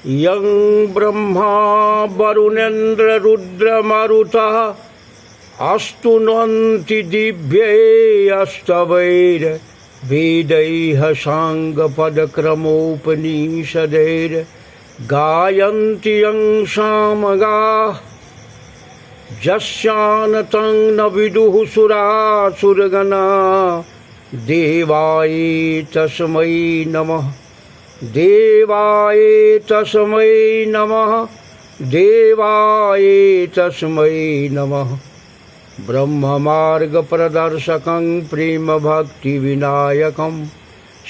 यं ब्रह्मा वरुणेन्द्र रुद्रमरुतः अस्तुन्वन्ति दिव्यैस्तवैर् वेदैः साङ्गपदक्रमोपनिषदैर् गायन्ति यं सामगाः यस्यानतं न विदुः सुरासुरगणा देवाय तस्मै नमः देवाय तस्मै नमः देवाय तस्मै नमः। ब्रह्ममार्गप्रदर्शकं प्रेमभक्तिविनायकं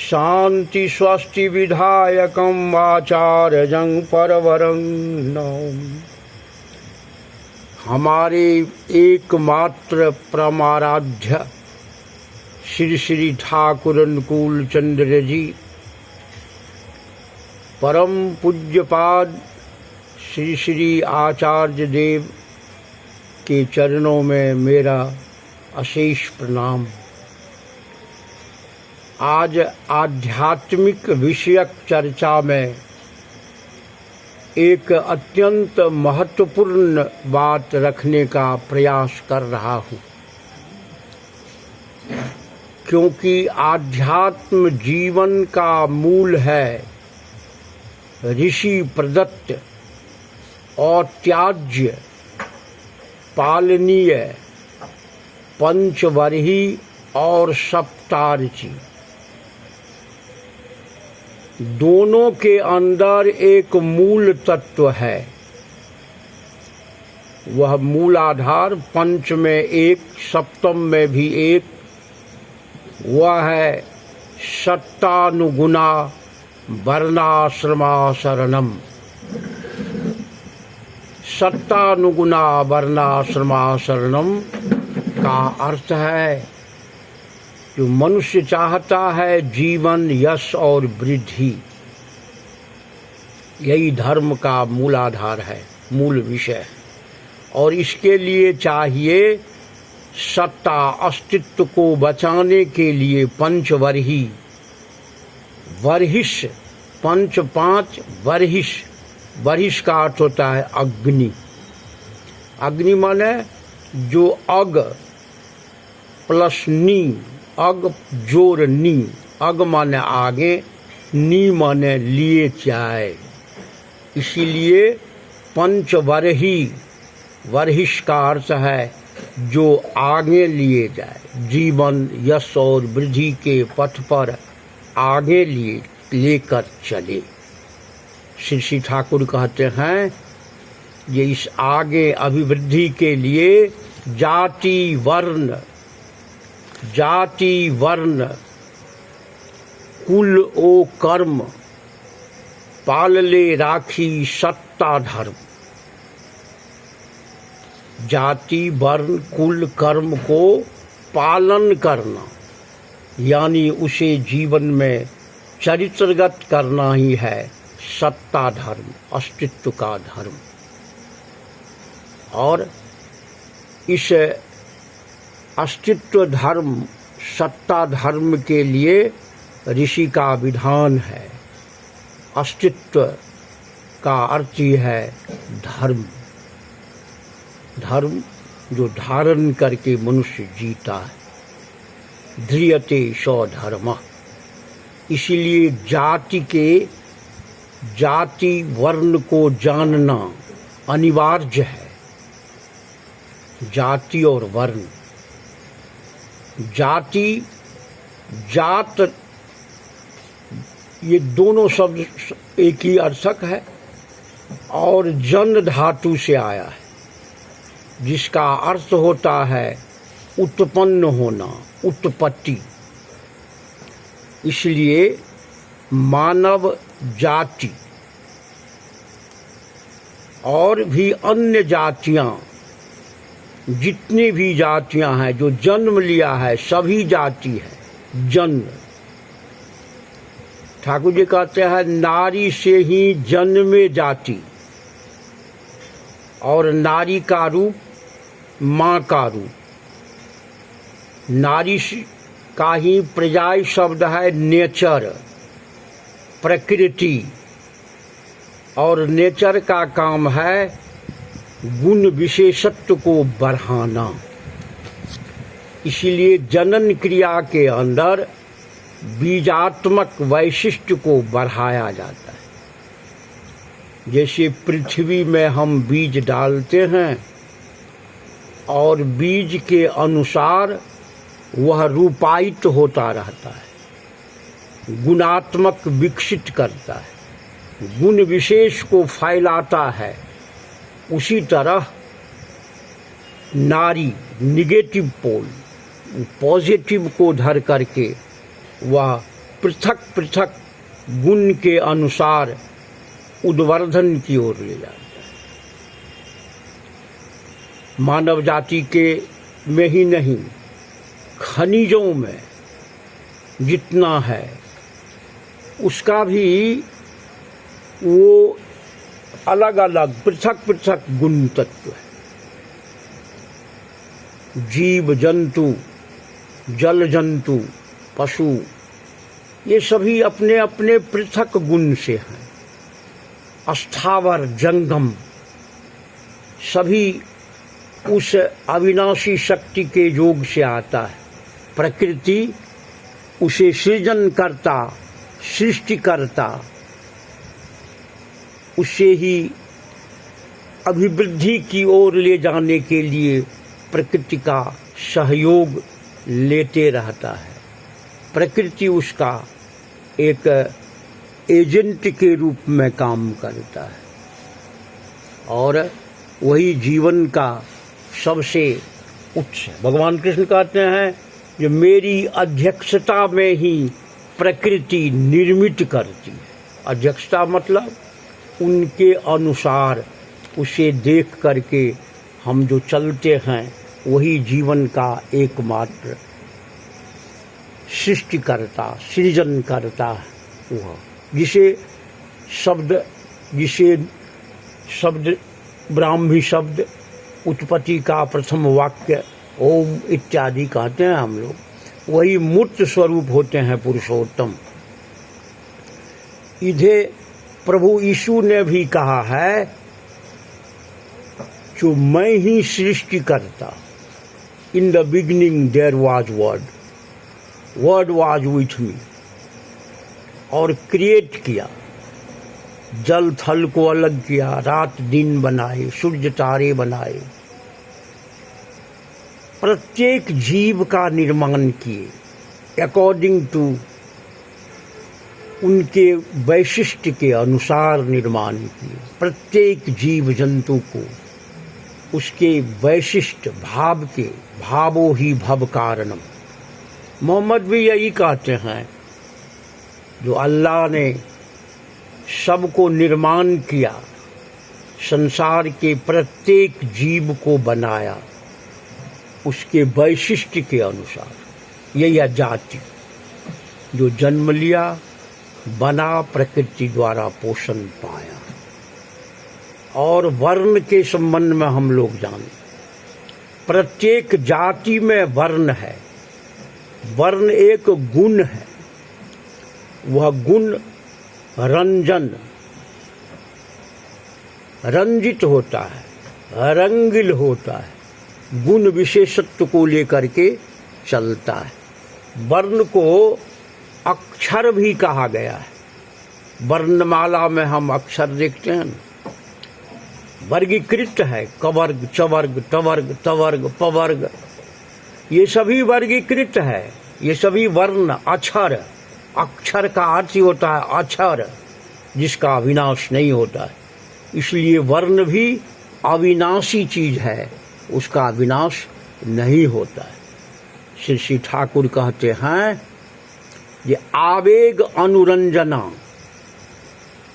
शान्तिस्वस्तिविधायकं आचार्यं परवरं नौमि। हमारे एकमात्र परमाराध्य श्री श्री ठाकुर अनुकूल चंद्र जी, परम पूज्यपाद श्री श्री आचार्य देव के चरणों में मेरा अशेष प्रणाम। आज आध्यात्मिक विषयक चर्चा में एक अत्यंत महत्वपूर्ण बात रखने का प्रयास कर रहा हूँ, क्योंकि आध्यात्म जीवन का मूल है। ऋषि प्रदत्त और त्याज्य पालनीय पंचवर्ही और सप्तार्ची, दोनों के अंदर एक मूल तत्व है। वह मूल आधार पंच में एक, सप्तम में भी एक, वह है सत्तानुगुणा वर्णाश्रमाशरणम। सत्तानुगुणा वर्णाश्रमाशरणम का अर्थ है जो मनुष्य चाहता है जीवन, यश और वृद्धि, यही धर्म का मूल आधार है, मूल विषय। और इसके लिए चाहिए सत्ता, अस्तित्व को बचाने के लिए पंचवर्ही, वर्हिष, पंच पांच वर्हिष। वर्हिष का अर्थ होता है अग्नि। अग्नि माने जो अग प्लस नी, अग जोर नी, अग माने आगे, नी माने लिए जाए, इसीलिए पंचवर्ही, वर्हिष का अर्थ है जो आगे लिए जाए, जीवन, यश और वृद्धि के पथ पर आगे लेकर चले। श्री श्री ठाकुर कहते हैं ये इस आगे अभिवृद्धि के लिए जाति वर्ण कुल ओ कर्म पाल ले राखी सत्ता धर्म। जाति वर्ण कुल कर्म को पालन करना, यानी उसे जीवन में चरित्रगत करना ही है सत्ता धर्म, अस्तित्व का धर्म। और इस अस्तित्व धर्म, सत्ता धर्म के लिए ऋषि का विधान है। अस्तित्व का अर्थ ही है धर्म। धर्म जो धारण करके मनुष्य जीता है। ध्रियते स्वधर्मः। इसीलिए जाति वर्ण को जानना अनिवार्य है। जाति और वर्ण, जात ये दोनों शब्द एक ही अर्थक है और जन धातु से आया है, जिसका अर्थ होता है उत्पन्न होना, उत्पत्ति। इसलिए मानव जाति और भी अन्य जातियां, जितनी भी जातियां हैं जो जन्म लिया है, सभी जाति है जन्म। ठाकुर जी कहते हैं नारी से ही जन्मे जाति, और नारी का रूप माँ का रूप। नारी का ही पर्याय शब्द है नेचर, प्रकृति। और नेचर का काम है गुण विशेषत्व को बढ़ाना। इसीलिए जनन क्रिया के अंदर बीजात्मक वैशिष्ट्य को बढ़ाया जाता है। जैसे पृथ्वी में हम बीज डालते हैं और बीज के अनुसार वह रूपायित होता रहता है, गुणात्मक विकसित करता है, गुण विशेष को फैलाता है। उसी तरह नारी निगेटिव पोल पॉजिटिव को धर करके वह पृथक पृथक गुण के अनुसार उद्वर्धन की ओर ले जाता है। मानव जाति के में ही नहीं, खनिजों में जितना है उसका भी वो अलग अलग पृथक पृथक गुण तत्व है। जीव जंतु, जल जंतु, पशु, ये सभी अपने अपने पृथक गुण से हैं। अस्थावर जंगम सभी उस अविनाशी शक्ति के योग से आता है। प्रकृति उसे सृजन करता, सृष्टि करता, उसे ही अभिवृद्धि की ओर ले जाने के लिए प्रकृति का सहयोग लेते रहता है। प्रकृति उसका एक एजेंट के रूप में काम करता है और वही जीवन का सबसे उच्च। भगवान कृष्ण कहते हैं कि मेरी अध्यक्षता में ही प्रकृति निर्मित करती है। अध्यक्षता मतलब उनके अनुसार उसे देख करके हम जो चलते हैं वही जीवन का एकमात्र सृष्टिकर्ता, सृजन करता है वह। जिसे शब्द ब्राह्मी शब्द उत्पत्ति का प्रथम वाक्य ओम इत्यादि कहते हैं हम लोग, वही मूर्त स्वरूप होते हैं पुरुषोत्तम। इधे प्रभु यीशु ने भी कहा है जो मैं ही सृष्टि करता। In the beginning there was word, word was with me, और क्रिएट किया। जल थल को अलग किया, रात दिन बनाए, सूर्य तारे बनाए, प्रत्येक जीव का निर्माण किए अकॉर्डिंग टू उनके वैशिष्ट्य के अनुसार निर्माण किए। प्रत्येक जीव जंतु को उसके वैशिष्ट भाव के, भावो ही भव कारणम। मोहम्मद भी यही कहते हैं, जो अल्लाह ने सबको निर्माण किया, संसार के प्रत्येक जीव को बनाया उसके वैशिष्ट्य के अनुसार। यह जाति जो जन्म लिया, बना, प्रकृति द्वारा पोषण पाया। और वर्ण के संबंध में हम लोग जाने, प्रत्येक जाति में वर्ण है। वर्ण एक गुण है, वह गुण रंजन, रंजित होता है, रंगिल होता है, गुण विशेषत्व को लेकर के चलता है। वर्ण को अक्षर भी कहा गया है। वर्णमाला में हम अक्षर देखते हैं, वर्गीकृत है, कवर्ग, चवर्ग, तवर्ग, तवर्ग, पवर्ग, ये सभी वर्गीकृत है। ये सभी वर्ण, अक्षर, अक्षर का अर्थ होता है अक्षर, जिसका विनाश नहीं होता है। इसलिए वर्ण भी अविनाशी चीज है, उसका विनाश नहीं होता है। श्री श्री ठाकुर कहते हैं ये आवेग अनुरंजना,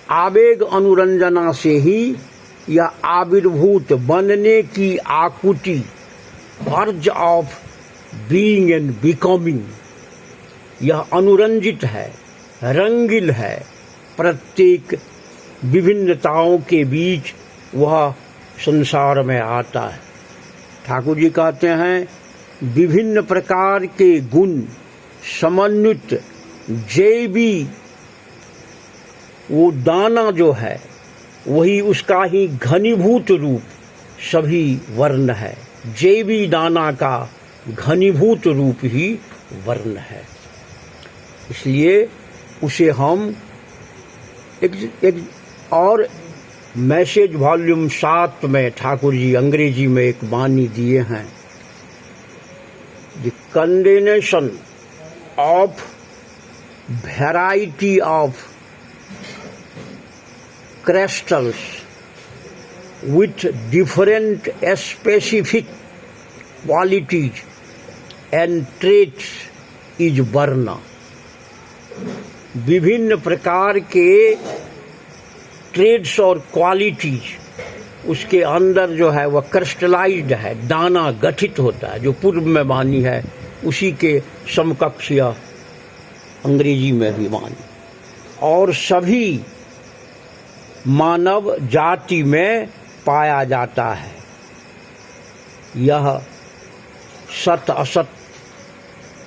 आवेग अनुरंजना से ही यह आविर्भूत बनने की आकुति, अर्ज ऑफ बीइंग एंड बिकमिंग, यह अनुरंजित है, रंगिल है। प्रत्येक विभिन्नताओं के बीच वह संसार में आता है। ठाकुर जी कहते हैं विभिन्न प्रकार के गुण समन्वित जैवी वो दाना जो है, वही उसका ही घनीभूत रूप सभी वर्ण है। जैवी दाना का घनीभूत रूप ही वर्ण है। इसलिए उसे हम एक और मैसेज वॉल्यूम 7 में ठाकुर जी अंग्रेजी में एक वाणी दिए हैं, the condensation of variety of crystals with different specific qualities and traits is varna। विभिन्न प्रकार के ट्रेड्स और क्वालिटीज उसके अंदर जो है वह क्रिस्टलाइज्ड है, दाना गठित होता है, जो पूर्व में वाणी है उसी के समकक्ष अंग्रेजी में भी वाणी। और सभी मानव जाति में पाया जाता है। यह सत असत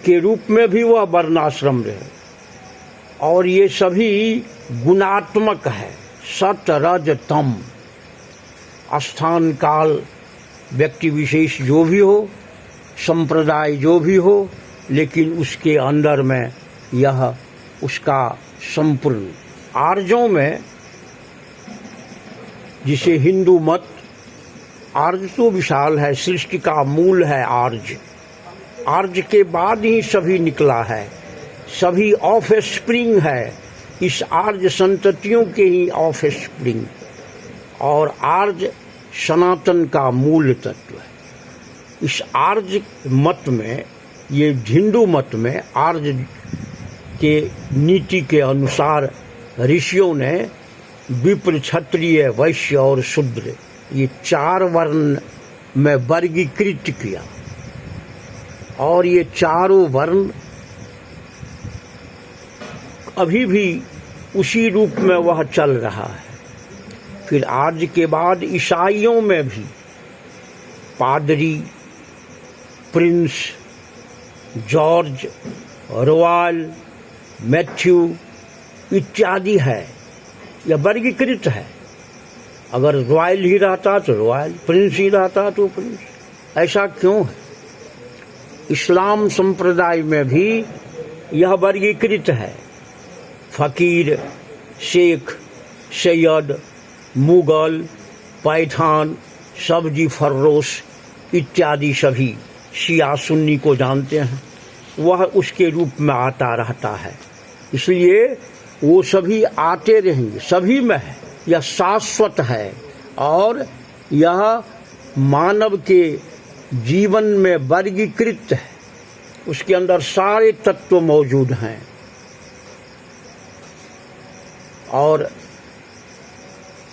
के रूप में भी वह वर्णाश्रम रहे, और ये सभी गुणात्मक है। सत रज तम, स्थान काल व्यक्ति विशेष जो भी हो, संप्रदाय जो भी हो, लेकिन उसके अंदर में यह उसका संपूर्ण। आर्यों में, जिसे हिंदू मत, आर्य तो विशाल है, सृष्टि का मूल है आर्य। आर्य के बाद ही सभी निकला है, सभी ऑफ स्प्रिंग है, इस आर्य संततियों के ही ऑफ स्प्रिंग। और आर्य सनातन का मूल तत्व है। इस आर्य मत में, ये हिंदू मत में, आर्य के नीति के अनुसार ऋषियों ने विप्र, क्षत्रिय, वैश्य और शूद्र, ये 4 वर्ण में वर्गीकृत किया। और ये चारों वर्ण अभी भी उसी रूप में वह चल रहा है। फिर आज के बाद ईसाइयों में भी पादरी, प्रिंस, जॉर्ज, रॉयल, मैथ्यू इत्यादि है। यह वर्गीकृत है। अगर रॉयल ही रहता तो रॉयल, प्रिंस ही रहता तो प्रिंस। ऐसा क्यों है? इस्लाम संप्रदाय में भी यह वर्गीकृत है। फकीर, शेख, सैयद, मुगल, पैठान, सब्जी फर्रोश इत्यादि सभी शिया सुन्नी को जानते हैं, वह उसके रूप में आता रहता है। इसलिए वो सभी आते रहेंगे, सभी में है, यह शाश्वत है। और यह मानव के जीवन में वर्गीकृत है, उसके अंदर सारे तत्व मौजूद हैं। और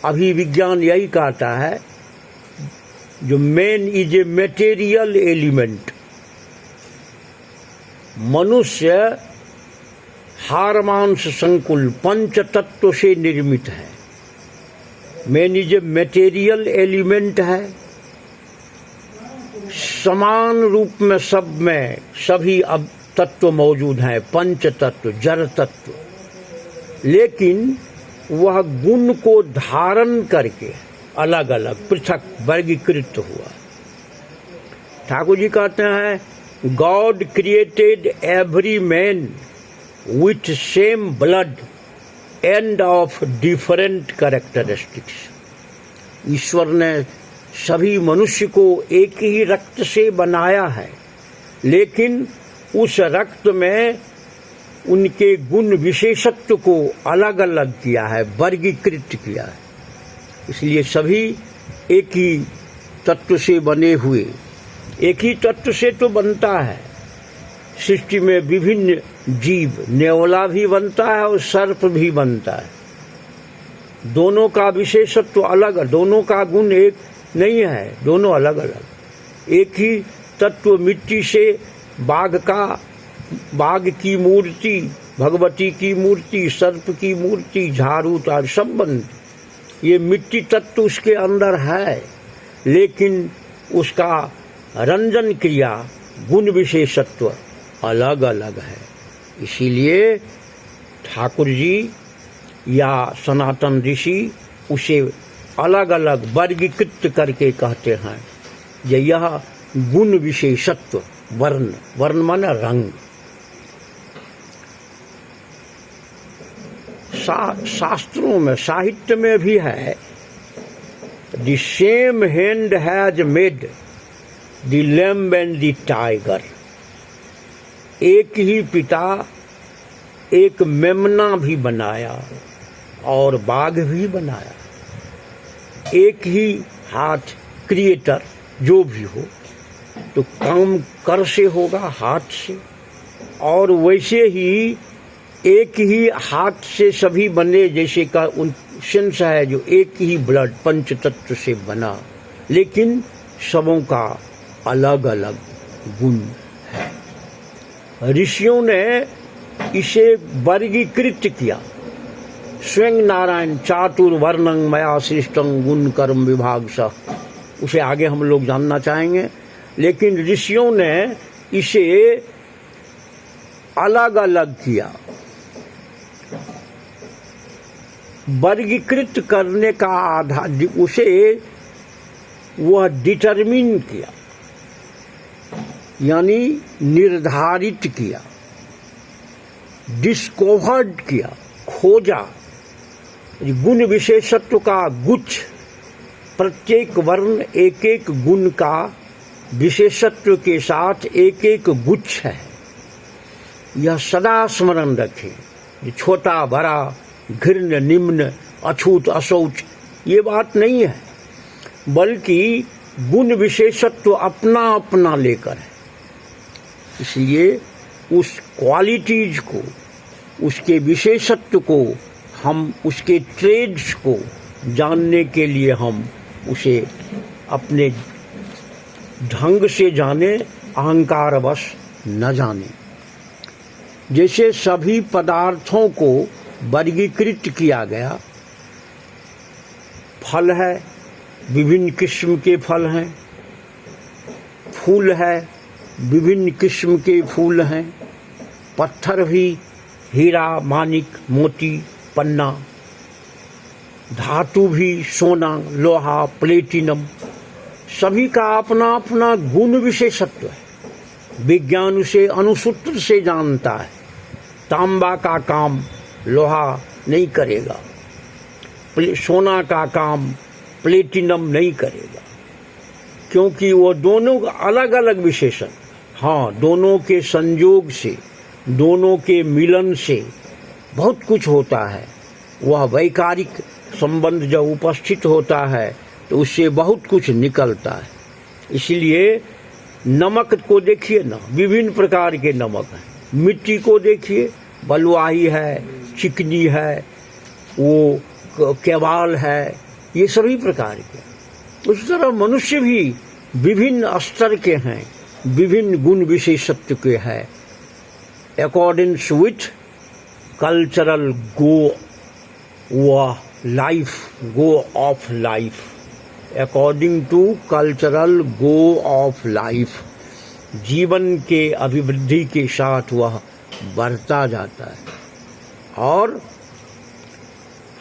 अभी विज्ञान यही कहता है, जो man is a material element. मनुष्य हारमांस संकुल पंच तत्व से निर्मित है। Man is a material element है। समान रूप में सब में सभी अब तत्व मौजूद हैं, पंच तत्व, जड़ तत्व। लेकिन वह गुण को धारण करके अलग अलग पृथक वर्गीकृत हुआ। ठाकुर जी कहते हैं, God created every man with same blood and of different characteristics. ईश्वर ने सभी मनुष्य को एक ही रक्त से बनाया है, लेकिन उस रक्त में उनके गुण विशेषत्व को अलग अलग किया है, वर्गीकृत किया है। इसलिए सभी एक ही तत्व से बने हुए, एक ही तत्व से तो बनता है। सृष्टि में विभिन्न जीव, नेवला भी बनता है और सर्प भी बनता है। दोनों का विशेषत्व अलग, दोनों का गुण एक नहीं है, दोनों अलग अलग। एक ही तत्व मिट्टी से बाघ की मूर्ति, भगवती की मूर्ति, सर्प की मूर्ति, झाड़ू तार सब बनते। ये मिट्टी तत्व उसके अंदर है, लेकिन उसका रंजन क्रिया, गुण विशेषत्व अलग अलग है। इसीलिए ठाकुर जी या सनातन ऋषि उसे अलग अलग वर्गीकृत करके कहते हैं। यह गुण विशेषत्व वर्ण, वर्ण माना रंग। शास्त्रों में, साहित्य में भी है, the same hand has made the lamb and the tiger. एक ही पिता एक मेमना भी बनाया और बाघ भी बनाया। एक ही हाथ क्रिएटर जो भी हो, तो काम कर से होगा, हाथ से, और वैसे ही एक ही हाथ से सभी बने, जैसे का उन सेंस है जो एक ही ब्लड पंच तत्व से बना, लेकिन सबों का अलग अलग गुण है। ऋषियों ने इसे वर्गीकृत किया। स्वयं नारायण चातुर्वर्णं मया सृष्टं गुण कर्म विभाग सह, उसे आगे हम लोग जानना चाहेंगे। लेकिन ऋषियों ने इसे अलग अलग किया, वर्गीकृत करने का आधार, उसे वह डिटरमिन किया, यानी निर्धारित किया, डिस्कवर्ड किया, खोजा। गुण विशेषत्व का गुच्छ, प्रत्येक वर्ण एक एक गुण का विशेषत्व के साथ एक एक गुच्छ है। यह सदा स्मरण रखें। छोटा बड़ा, घृण्य निम्न, अछूत अशौच, ये बात नहीं है, बल्कि गुण विशेषत्व अपना अपना लेकर है। इसलिए उस क्वालिटीज को, उसके विशेषत्व को, हम उसके ट्रेड्स को जानने के लिए हम उसे अपने ढंग से जाने, अहंकारवश न जाने। जैसे सभी पदार्थों को वर्गीकृत किया गया, फल है, विभिन्न किस्म के फल हैं, फूल है, विभिन्न किस्म के फूल हैं, पत्थर भी, हीरा, मानिक, मोती, पन्ना, धातु भी, सोना, लोहा, प्लेटिनम, सभी का अपना अपना गुण विशेषत्व है। विज्ञान उसे अणुसूत्र से जानता है। तांबा का काम लोहा नहीं करेगा, सोना का काम प्लेटिनम नहीं करेगा, क्योंकि वो दोनों अलग अलग विशेषण। हाँ, दोनों के संयोग से, दोनों के मिलन से बहुत कुछ होता है। वह वैकारिक संबंध जब उपस्थित होता है तो उससे बहुत कुछ निकलता है। इसलिए नमक को देखिए ना, विभिन्न प्रकार के नमक हैं। मिट्टी को देखिए, बलुआही है, चिकनी है, वो केवाल है, ये सभी प्रकार के। उस तरह मनुष्य भी विभिन्न स्तर के हैं, विभिन्न गुण विशेषत्व के हैं। According with cultural go of life, according to cultural go of life, जीवन के अभिवृद्धि के साथ वह बढ़ता जाता है। और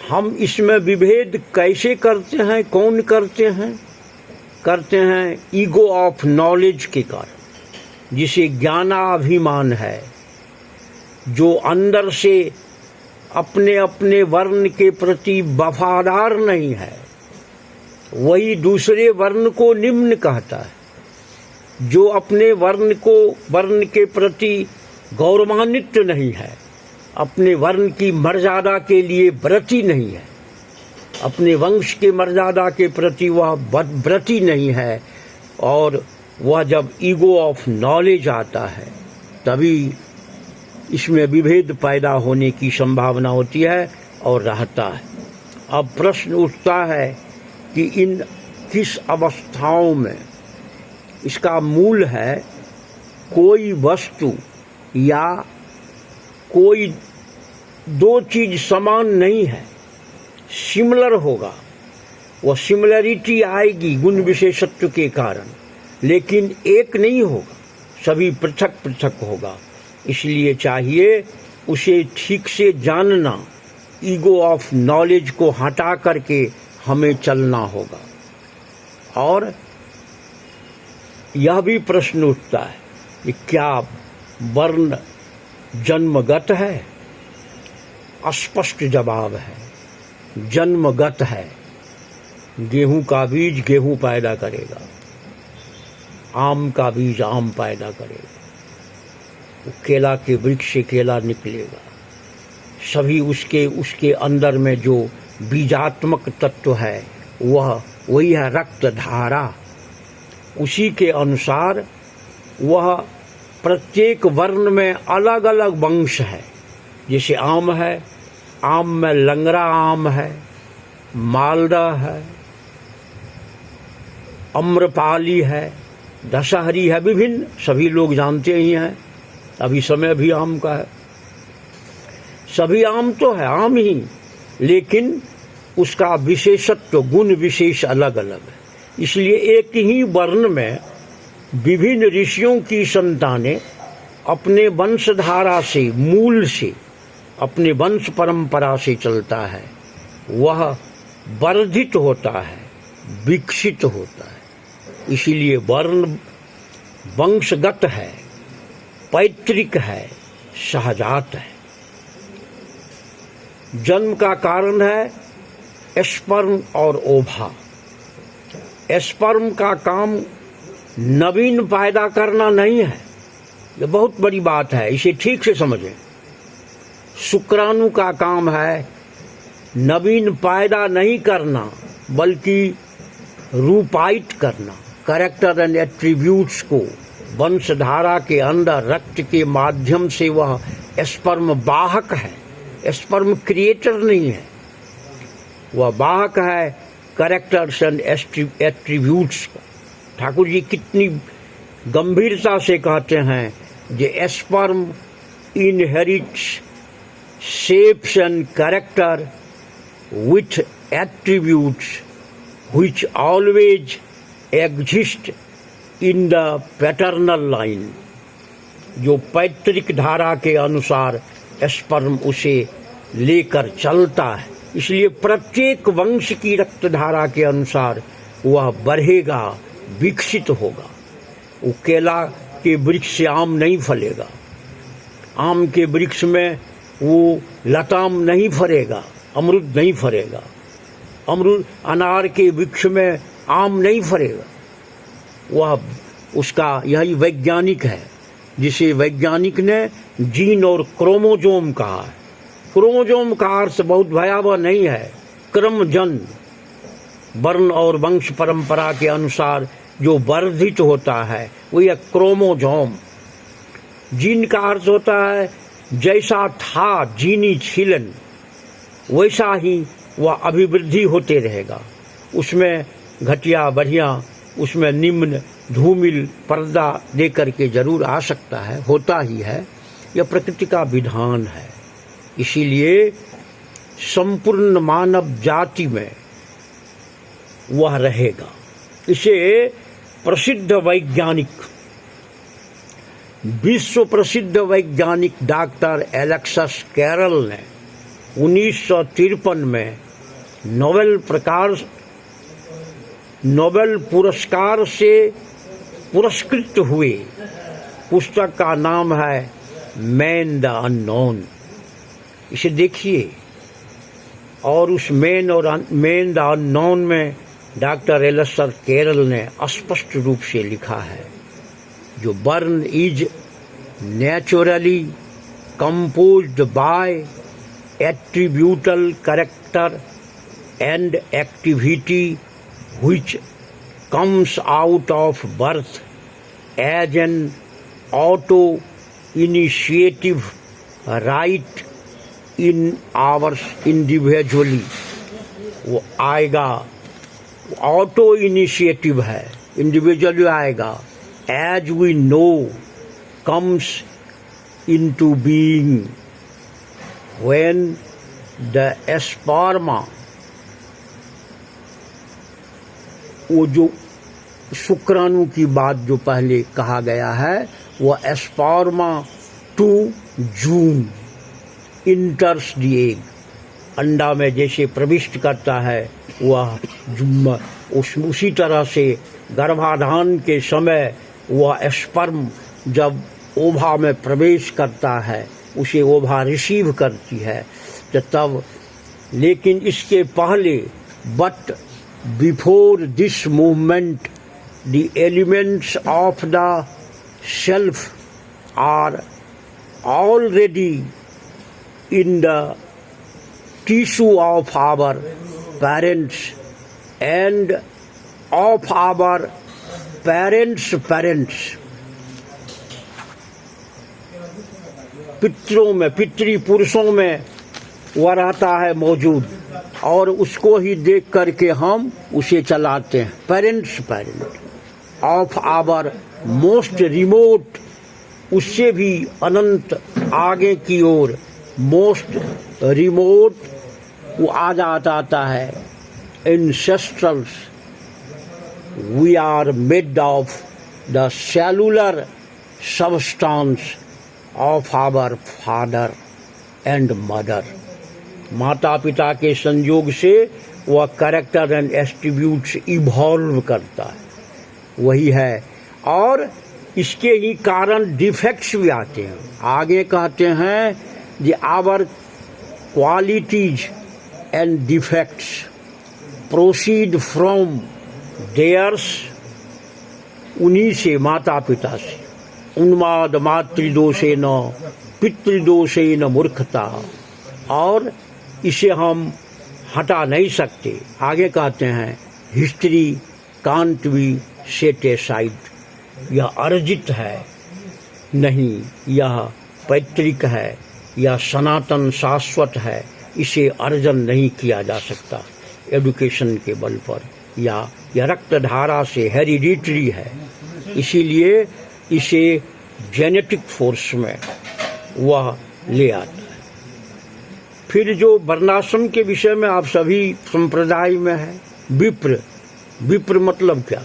हम इसमें विभेद कैसे करते हैं, कौन करते हैं? करते हैं ईगो ऑफ नॉलेज के कारण, जिसे ज्ञानाभिमान है, जो अंदर से अपने अपने वर्ण के प्रति वफादार नहीं है, वही दूसरे वर्ण को निम्न कहता है। जो अपने वर्ण के प्रति गौरवान्वित नहीं है, अपने वर्ण की मर्यादा के लिए व्रती नहीं है, अपने वंश के मर्यादा के प्रति वह व्रती नहीं है, और वह जब ईगो ऑफ नॉलेज आता है तभी इसमें विभेद पैदा होने की संभावना होती है और रहता है। अब प्रश्न उठता है कि इन किस अवस्थाओं में इसका मूल है। कोई वस्तु या कोई दो चीज समान नहीं है, सिमिलर होगा, वह सिमिलरिटी आएगी गुण विशेषत्व के कारण, लेकिन एक नहीं होगा, सभी पृथक पृथक होगा। इसलिए चाहिए उसे ठीक से जानना, ईगो ऑफ नॉलेज को हटा करके हमें चलना होगा। और यह भी प्रश्न उठता है कि क्या वर्ण जन्मगत है? स्पष्ट जवाब है, जन्मगत है। गेहूं का बीज गेहूं पैदा करेगा, आम का बीज आम पैदा करेगा, केला के वृक्ष से केला निकलेगा। सभी उसके अंदर में जो बीजात्मक तत्व है वही है रक्त धारा। उसी के अनुसार वह प्रत्येक वर्ण में अलग अलग वंश है। जैसे आम है, आम में लंगड़ा आम है, मालदा है, अम्रपाली है, दशहरी है, विभिन्न, सभी लोग जानते ही हैं। अभी समय भी आम का है। सभी आम तो है आम ही, लेकिन उसका विशेषत्व गुण विशेष अलग अलग है। इसलिए एक ही वर्ण में विभिन्न ऋषियों की संतानें अपने वंशधारा से, मूल से, अपने वंश परंपरा से चलता है, वह वर्धित होता है, विकसित होता है। इसीलिए वर्ण वंशगत है, पैतृक है, सहजात है। जन्म का कारण है स्पर्म और ओभा। स्पर्म का काम नवीन पैदा करना नहीं है, ये बहुत बड़ी बात है, इसे ठीक से समझें। शुक्राणु का काम है नवीन पैदा नहीं करना, बल्कि रूपायित करना, कैरेक्टर एंड एट्रीब्यूट्स को वंशधारा के अंदर रक्त के माध्यम से। वह स्पर्म वाहक है, स्पर्म क्रिएटर नहीं है, वह वाहक है कैरेक्टर्स एंड एट्रीब्यूट्स का। ठाकुर जी कितनी गंभीरता से कहते हैं कि sperm inherits shapes and character with attributes which always exist in the paternal line। जो पैतृक धारा के अनुसार स्पर्म उसे लेकर चलता है, इसलिए प्रत्येक वंश की रक्त धारा के अनुसार वह बढ़ेगा, विकसित होगा। वो केला के वृक्ष से आम नहीं फलेगा, आम के वृक्ष में वो लताम नहीं फरेगा, अमरूद नहीं फरेगा, अनार के वृक्ष में आम नहीं फरेगा। वह उसका यही वैज्ञानिक है, जिसे वैज्ञानिक ने जीन और क्रोमोजोम कहा है। क्रोमोजोम का अर्थ बहुत भयावह नहीं है, क्रमजन, वर्ण और वंश परंपरा के अनुसार जो वर्धित होता है वो यह क्रोमोजोम। जीन का अर्थ होता है जैसा था जीनी छिलन वैसा ही वह अभिवृद्धि होते रहेगा। उसमें घटिया बढ़िया, उसमें निम्न धूमिल पर्दा दे करके जरूर आ सकता है, होता ही है, यह प्रकृति का विधान है। इसीलिए संपूर्ण मानव जाति में वह रहेगा। इसे प्रसिद्ध वैज्ञानिक, विश्व प्रसिद्ध वैज्ञानिक डॉक्टर एलेक्सस कैरल ने 1953 में नोबेल पुरस्कार से पुरस्कृत हुए। पुस्तक का नाम है मैन द अननोन। इसे देखिए, और उस मैन द अननोन में डॉक्टर एलेक्सस कैरल ने स्पष्ट रूप से लिखा है, जो born is naturally composed by attributable character and activity which comes out of birth as an auto initiative right in ours individually। वो आएगा, ऑटो इनिशिएटिव है, इंडिविजुअली आएगा। as we know comes into being when the sperma, वो जो शुक्राणु की बात जो पहले कहा गया है, वह spermatozoon enters the egg. अंडा में जैसे प्रविष्ट करता है वह उसी तरह से गर्भाधान के समय वह स्पर्म जब ओभा में प्रवेश करता है उसे ओभा रिसीव करती है तो तब, लेकिन इसके पहले but before this movement the elements of the self are already in the tissue of our parents and of our parents पितरों में, पितृ पुरुषों में वह रहता है मौजूद और उसको ही देख करके हम उसे चलाते हैं। Parent of our most remote, उससे भी अनंत आगे की ओर मोस्ट रिमोट वो आ जाता है। Ancestrals we are made of the cellular substance of our father and mother. माता पिता के संयोग से वह कैरेक्टर एंड एट्रीब्यूट्स इवॉल्व करता है, वही है। और इसके ही कारण डिफेक्ट्स भी आते हैं। आगे कहते हैं कि our qualities and defects proceed from theirs, उन्हीं से, माता पिता से। उन्माद मातृदोषेन पितृदोषेन मूर्खता, और इसे हम हटा नहीं सकते। आगे कहते हैं history can't be set aside, यह अर्जित है नहीं, यह पैतृक है, यह सनातन शाश्वत है, इसे अर्जन नहीं किया जा सकता एडुकेशन के बल पर, या यह रक्त धारा से हेरिडिटरी है, इसीलिए इसे जेनेटिक फोर्स में वह ले आता है। फिर जो वर्णाश्रम के विषय में आप सभी संप्रदाय में है, विप्र, विप्र मतलब क्या?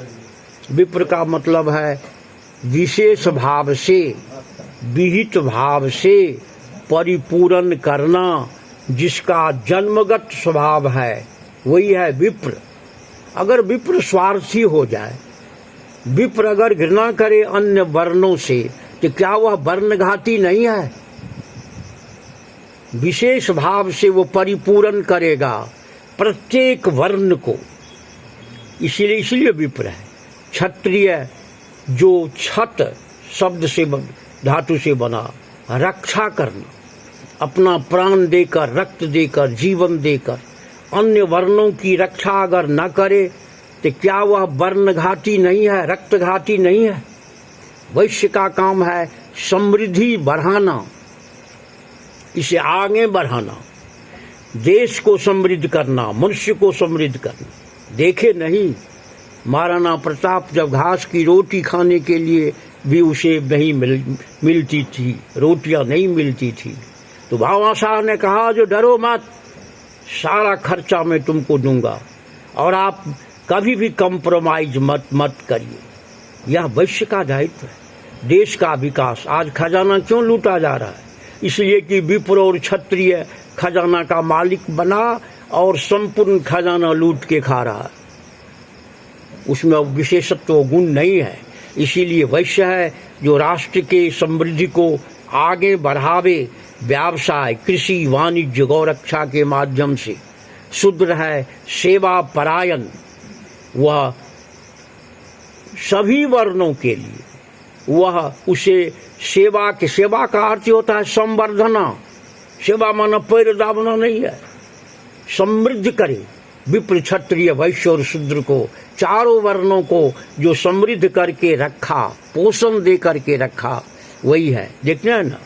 विप्र का मतलब है विशेष भाव से, विहित भाव से परिपूर्ण करना, जिसका जन्मगत स्वभाव है, वही है विप्र। अगर विप्र स्वार्थी हो जाए, विप्र अगर घृणा करे अन्य वर्णों से, तो क्या वह वर्णघाती नहीं है? विशेष भाव से वो परिपूर्ण करेगा प्रत्येक वर्ण को, इसीलिए विप्र है। क्षत्रिय जो छत शब्द से धातु से बना, रक्षा करना, अपना प्राण देकर, रक्त देकर, जीवन देकर अन्य वर्णों की रक्षा अगर न करे तो क्या वह वर्णघाती नहीं है, रक्तघाती नहीं है? वैश्य का काम है समृद्धि बढ़ाना, इसे आगे बढ़ाना, देश को समृद्ध करना, मनुष्य को समृद्ध करना। देखे नहीं, महाराणा प्रताप जब घास की रोटी खाने के लिए भी उसे नहीं मिलती थी, रोटियां नहीं मिलती थी, तो भामाशाह ने कहा जो डरो मत, सारा खर्चा मैं तुमको दूंगा और आप कभी भी कंप्रोमाइज मत करिए। यह वैश्य का दायित्व है। देश का विकास, आज खजाना क्यों लूटा जा रहा है? इसलिए कि विप्र और क्षत्रिय खजाना का मालिक बना और संपूर्ण खजाना लूट के खा रहा है, उसमें विशेषत्व गुण नहीं है। इसीलिए वैश्य है जो राष्ट्र के समृद्धि को आगे बढ़ावे, व्यवसाय, कृषि, वाणिज्य, गौरक्षा के माध्यम से। शूद्र है सेवा परायण, वह सभी वर्णों के लिए वह उसे सेवा का अर्थ होता है संवर्धना। सेवा माना पैर दाबना नहीं है, समृद्ध करे। विप्र, क्षत्रिय, वैश्य और शूद्र को, चारों वर्णों को जो समृद्ध करके रखा, पोषण दे करके रखा, वही है। देखते हैं ना,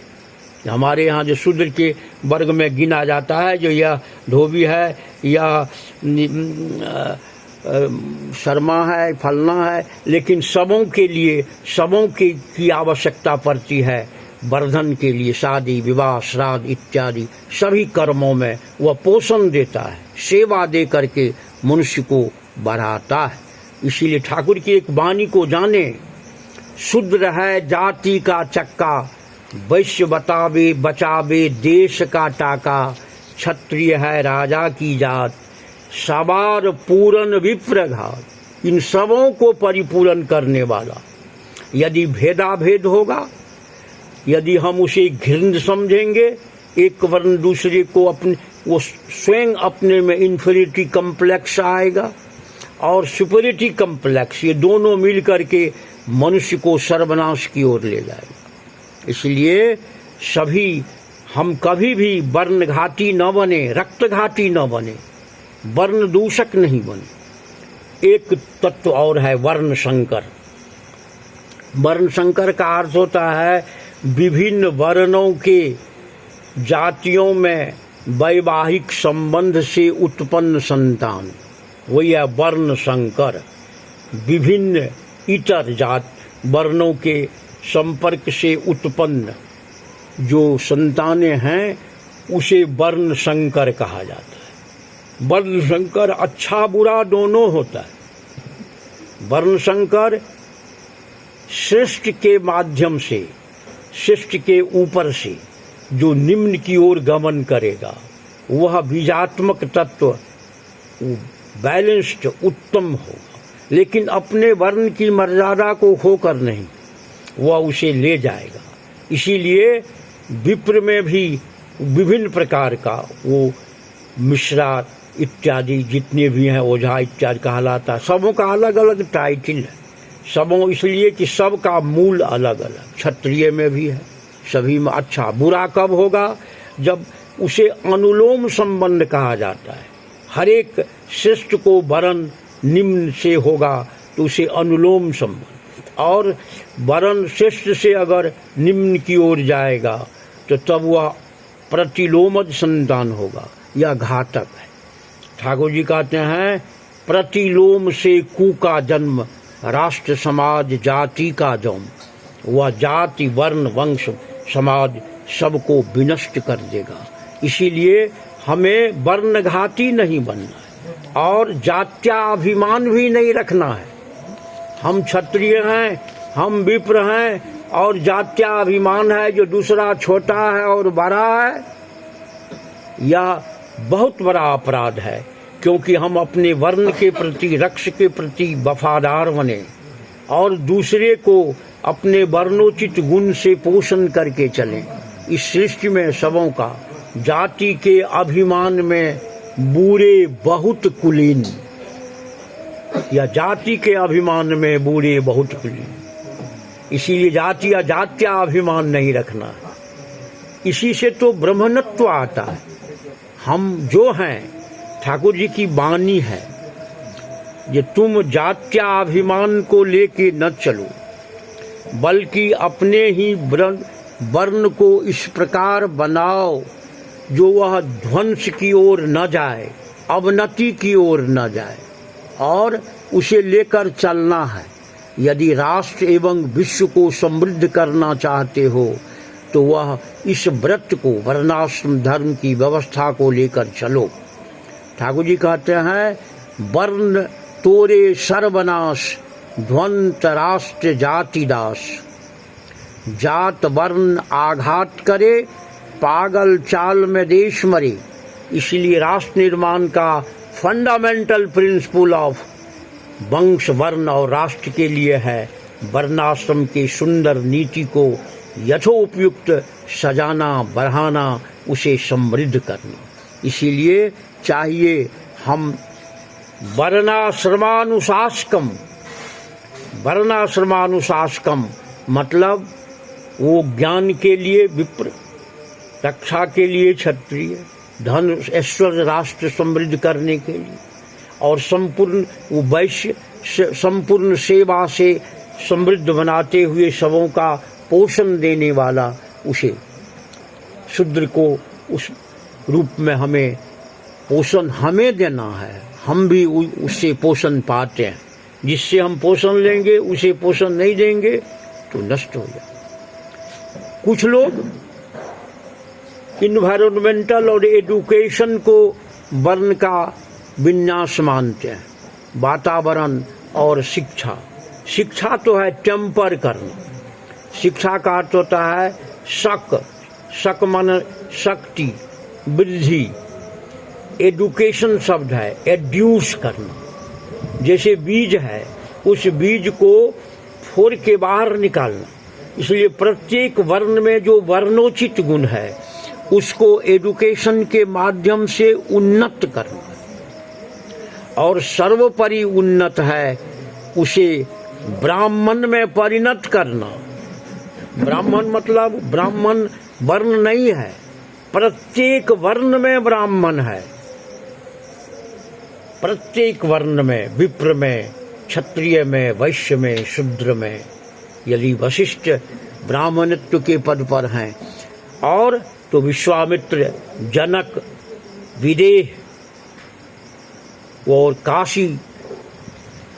हमारे यहाँ जो शूद्र के वर्ग में गिना जाता है, जो यह धोबी है या शर्मा है, फलना है, लेकिन सबों के लिए, सबों की आवश्यकता पड़ती है वर्धन के लिए। शादी, विवाह, श्राद्ध इत्यादि सभी कर्मों में वह पोषण देता है, सेवा दे करके मनुष्य को बढ़ाता है। इसीलिए ठाकुर की एक वाणी को जाने, शूद्र है जाति का चक्का, वैश्य बतावे बचावे देश का टाका, क्षत्रिय है राजा की जात, सवार पूरन विप्र घात। इन सबों को परिपूर्ण करने वाला। यदि भेदाभेद होगा, यदि हम उसे घृण समझेंगे, एक वर्ण दूसरे को अपने, वो स्वयं अपने में इन्फीरियरिटी कम्प्लेक्स आएगा और सुपीरियरिटी कम्प्लेक्स, ये दोनों मिलकर के मनुष्य को सर्वनाश की ओर ले जाएगा। इसलिए सभी हम कभी भी वर्णघाती न बने, रक्तघाती न बने, वर्ण दूषक नहीं बने। एक तत्व और है वर्ण संकर। वर्ण संकर का अर्थ होता है विभिन्न वर्णों के जातियों में वैवाहिक संबंध से उत्पन्न संतान, वही है वर्ण संकर। विभिन्न इतर जात वर्णों के संपर्क से उत्पन्न जो संतानें हैं उसे वर्ण संकर कहा जाता है। वर्ण संकर अच्छा बुरा दोनों होता है। वर्ण संकर श्रेष्ठ के माध्यम से, शिष्ट के ऊपर से जो निम्न की ओर गमन करेगा, वह बीजात्मक तत्व बैलेंस्ड उत्तम होगा, लेकिन अपने वर्ण की मर्यादा को खोकर नहीं, वह उसे ले जाएगा। इसीलिए विप्र में भी विभिन्न प्रकार का वो मिश्रा इत्यादि जितने भी हैं, ओझा इत्यादि कहलाता, सबों का अलग अलग टाइटल है। सबों इसलिए कि सबका मूल अलग अलग। क्षत्रिय में भी है, सभी में। अच्छा बुरा कब होगा? जब उसे अनुलोम संबंध कहा जाता है। हर एक श्रेष्ठ को वरण निम्न से होगा तो उसे अनुलोम संबंध, और वरण श्रेष्ठ से अगर निम्न की ओर जाएगा तो तब वह प्रतिलोमज संतान होगा, यह घातक है। ठाकुर जी कहते हैं प्रतिलोम से कु का जन्म, राष्ट्र समाज जाति का जन्म। वह जाति वर्ण वंश समाज सबको विनष्ट कर देगा। इसीलिए हमें वर्णघाती नहीं बनना है और जात्याभिमान भी नहीं रखना है। हम क्षत्रिय हैं, हम विप्र हैं और जात्याभिमान है जो दूसरा छोटा है और बड़ा है, यह बहुत बड़ा अपराध है। क्योंकि हम अपने वर्ण के प्रति, रक्ष के प्रति वफादार बने और दूसरे को अपने वर्णोचित गुण से पोषण करके चलें। इस सृष्टि में सबों का जाति के अभिमान में बूढ़े बहुत कुलीन, या जाति के अभिमान में बूढ़े बहुत कुलीन। इसीलिए जाति या जात्या अभिमान नहीं रखना। इसी से तो ब्रह्मणत्व आता है। हम जो हैं, ठाकुर जी की वाणी है ये, तुम जात्या अभिमान को लेके न चलो, बल्कि अपने ही वर्ण को इस प्रकार बनाओ जो वह ध्वंस की ओर न जाए, अवनति की ओर न जाए, और उसे लेकर चलना है। यदि राष्ट्र एवं विश्व को समृद्ध करना चाहते हो तो वह इस व्रत को, वर्णाश्रम धर्म की व्यवस्था को लेकर चलो। ठाकुर जी कहते हैं वर्ण तोरे सर्वनाश, ध्वंत राष्ट्र जाति दास। जात वर्ण आघात करे, पागल चाल में देश मरे। इसलिए राष्ट्र निर्माण का फंडामेंटल प्रिंसिपल ऑफ वंश, वर्ण और राष्ट्र के लिए है वर्णाश्रम के सुंदर नीति को यथोपयुक्त सजाना, बढ़ाना, उसे समृद्ध करना। इसीलिए चाहिए हम वर्णाश्रमानुशासकम, वर्णाश्रमानुशासकम मतलब वो ज्ञान के लिए विप्र, रक्षा के लिए क्षत्रिय, धन ऐश्वर्य राष्ट्र समृद्ध करने के लिए, और संपूर्ण वो वैश्य संपूर्ण सेवा से समृद्ध बनाते हुए सबों का पोषण देने वाला, उसे शूद्र को उस रूप में हमें पोषण हमें देना है। हम भी उससे पोषण पाते हैं। जिससे हम पोषण लेंगे, उसे पोषण नहीं देंगे तो नष्ट हो जाए। कुछ लोग इन्वायरमेंटल और एजुकेशन को वर्ण का विन्यास मानते हैं। वातावरण और शिक्षा, शिक्षा तो है टेम्पर करना। शिक्षा का अर्थ होता है शक, शक मन शक्ति, वृद्धि, एडुकेशन शब्द है, एड्यूस करना। जैसे बीज है, उस बीज को फोड़ के बाहर निकालना। इसलिए प्रत्येक वर्ण में जो वर्णोचित गुण है उसको एडुकेशन के माध्यम से उन्नत करना, और सर्वोपरि उन्नत है उसे ब्राह्मण में परिणत करना। ब्राह्मण मतलब ब्राह्मण वर्ण नहीं है, प्रत्येक वर्ण में ब्राह्मण है। प्रत्येक वर्ण में, विप्र में, क्षत्रिय में, वैश्य में, शूद्र में। यदि वशिष्ठ ब्राह्मणत्व के पद पर हैं और तो विश्वामित्र, जनक, विदेह और काशी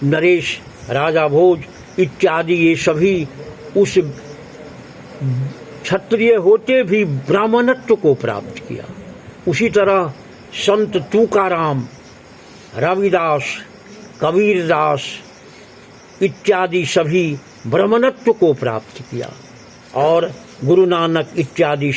नरेश, राजा भोज इत्यादि ये सभी उस क्षत्रिय होते भी ब्राह्मणत्व को प्राप्त किया। उसी तरह संत तुकाराम, रविदास, कबीरदास इत्यादि सभी ब्राह्मणत्व को प्राप्त किया, और गुरु नानक इत्यादि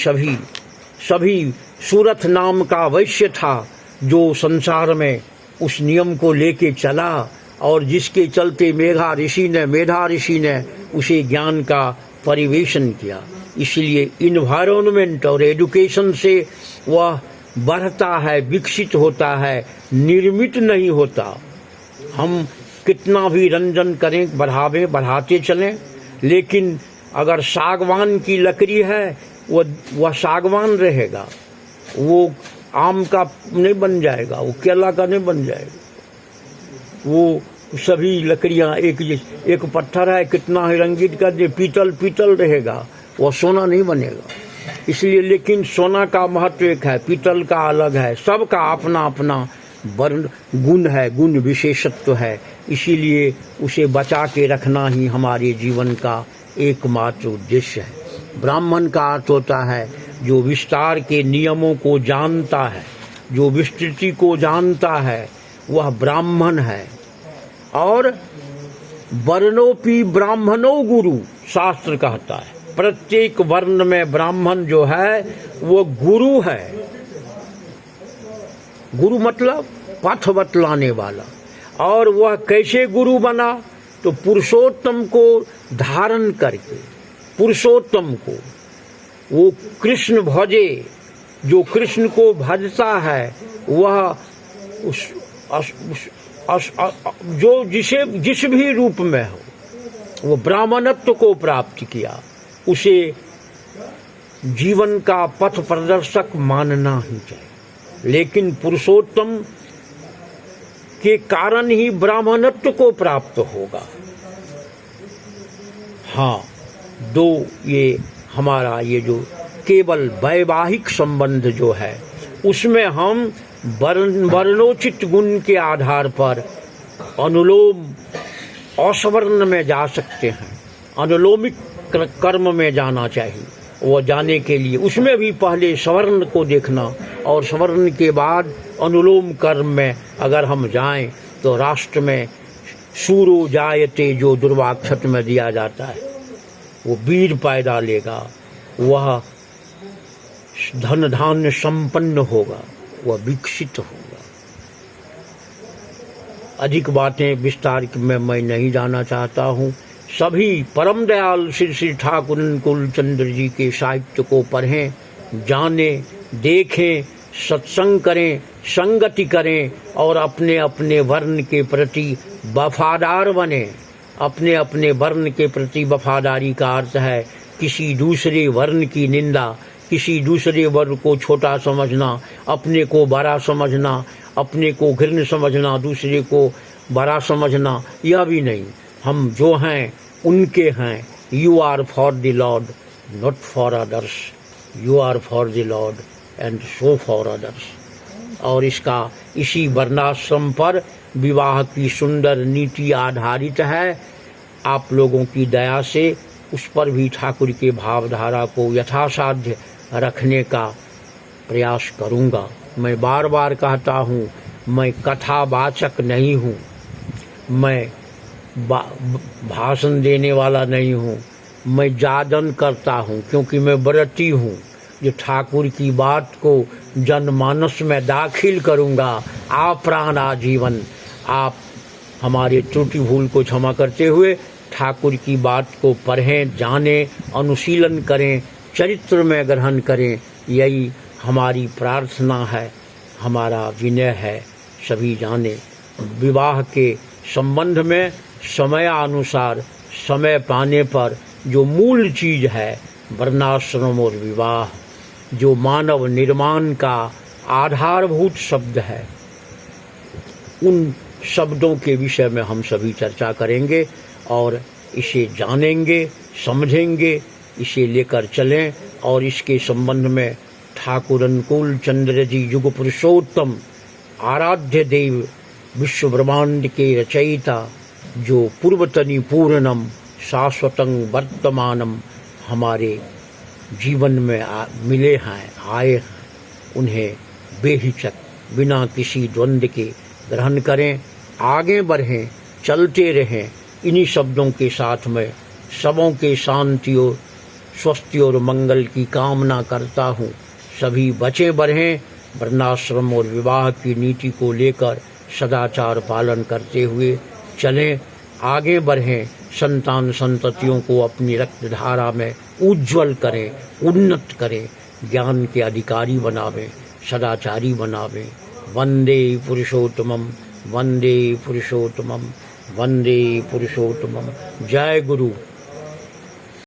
सभी सूरत नाम का वैश्य था जो संसार में उस नियम को लेके चला, और जिसके चलते मेधा ऋषि ने उसे ज्ञान का परिवेशन किया। इसलिए इन्वायरमेंट और एजुकेशन से वह बढ़ता है, विकसित होता है, निर्मित नहीं होता। हम कितना भी रंजन करें, बढ़ाते चलें, लेकिन अगर सागवान की लकड़ी है वह सागवान रहेगा, वो आम का नहीं बन जाएगा, वो केला का नहीं बन जाएगा। वो सभी लकड़ियां एक पत्थर है, कितना ही रंगीत कर दे, पीतल रहेगा, वह सोना नहीं बनेगा। इसलिए लेकिन सोना का महत्व एक है, पीतल का अलग है, सबका अपना अपना वर्ण गुण है, गुण विशेषत्व है। इसीलिए उसे बचा के रखना ही हमारे जीवन का एकमात्र उद्देश्य है। ब्राह्मण का अर्थ होता है जो विस्तार के नियमों को जानता है, जो विस्तृति को जानता है, वह ब्राह्मण है। और वर्णोपि ब्राह्मणो गुरु, शास्त्र कहता है प्रत्येक वर्ण में ब्राह्मण जो है वो गुरु है। गुरु मतलब पथ बतलाने वाला। और वह कैसे गुरु बना? तो पुरुषोत्तम को धारण करके, पुरुषोत्तम को, वो कृष्ण भजे, जो कृष्ण को भजता है वह जो जिस भी रूप में हो वो ब्राह्मणत्व को प्राप्त किया, उसे जीवन का पथ प्रदर्शक मानना ही चाहिए। लेकिन पुरुषोत्तम के कारण ही ब्राह्मणत्व को प्राप्त होगा। हाँ, दो ये हमारा ये जो केवल वैवाहिक संबंध जो है उसमें हम वर्णोचित गुण के आधार पर अनुलोम असवर्ण में जा सकते हैं। अनुलोमिक कर्म में जाना चाहिए। वो जाने के लिए उसमें भी पहले स्वर्ण को देखना और स्वर्ण के बाद अनुलोम कर्म में अगर हम जाएं तो राष्ट्र में सूरो जायते जो दुर्वाक्षत में दिया जाता है वो वीर पैदा लेगा, वह धन धान्य संपन्न होगा, वह विकसित होगा। अधिक बातें विस्तार में मैं नहीं जाना चाहता हूँ। सभी परम दयाल श्री श्री ठाकुर कुलचंद्र जी के साहित्य को पढ़ें, जानें, देखें, सत्संग करें, संगति करें और अपने अपने वर्ण के प्रति वफादार बने। अपने अपने वर्ण के प्रति वफादारी का अर्थ है किसी दूसरे वर्ण की निंदा, किसी दूसरे वर्ण को छोटा समझना, अपने को बड़ा समझना, अपने को घृण्य समझना, दूसरे को बड़ा समझना, यह भी नहीं। हम जो हैं उनके हैं। You are for the Lord not for others, you are for the Lord and so for others. और इसका इसी वर्णाश्रम पर विवाह की सुंदर नीति आधारित है। आप लोगों की दया से उस पर भी ठाकुर के भावधारा को यथासाध्य रखने का प्रयास करूँगा। मैं बार बार कहता हूँ, मैं कथावाचक नहीं हूँ, मैं भाषण देने वाला नहीं हूँ, मैं जादन करता हूँ क्योंकि मैं व्रती हूँ। जो ठाकुर की बात को जनमानस में दाखिल करूँगा। आप प्राण आजीवन, आप हमारे त्रुटि भूल को क्षमा करते हुए ठाकुर की बात को पढ़ें, जानें, अनुशीलन करें, चरित्र में ग्रहण करें। यही हमारी प्रार्थना है, हमारा विनय है। सभी जाने विवाह के संबंध में समयानुसार समय पाने पर जो मूल चीज है वर्णाश्रम और विवाह, जो मानव निर्माण का आधारभूत शब्द है, उन शब्दों के विषय में हम सभी चर्चा करेंगे और इसे जानेंगे, समझेंगे, इसे लेकर चलें और इसके संबंध में ठाकुर अनुकूल चंद्र जी युग पुरुषोत्तम आराध्य देव विश्व ब्रह्मांड के रचयिता, जो पूर्वतनी पूर्णम शाश्वतं वर्तमानम हमारे जीवन में मिले हैं, आए हैं, उन्हें बेहिचक बिना किसी द्वंद्व के ग्रहण करें, आगे बढ़ें, चलते रहें। इन्हीं शब्दों के साथ में सबों के शांति और स्वस्थ और मंगल की कामना करता हूँ। सभी बचे बढ़ें, वर्णाश्रम और विवाह की नीति को लेकर सदाचार पालन करते हुए चलें, आगे बढ़ें, संतान संततियों को अपनी रक्तधारा में उज्ज्वल करें, उन्नत करें, ज्ञान के अधिकारी बनावें, सदाचारी बनावें। वंदे पुरुषोत्तमम, वंदे पुरुषोत्तमम, वंदे पुरुषोत्तमम। जय गुरु।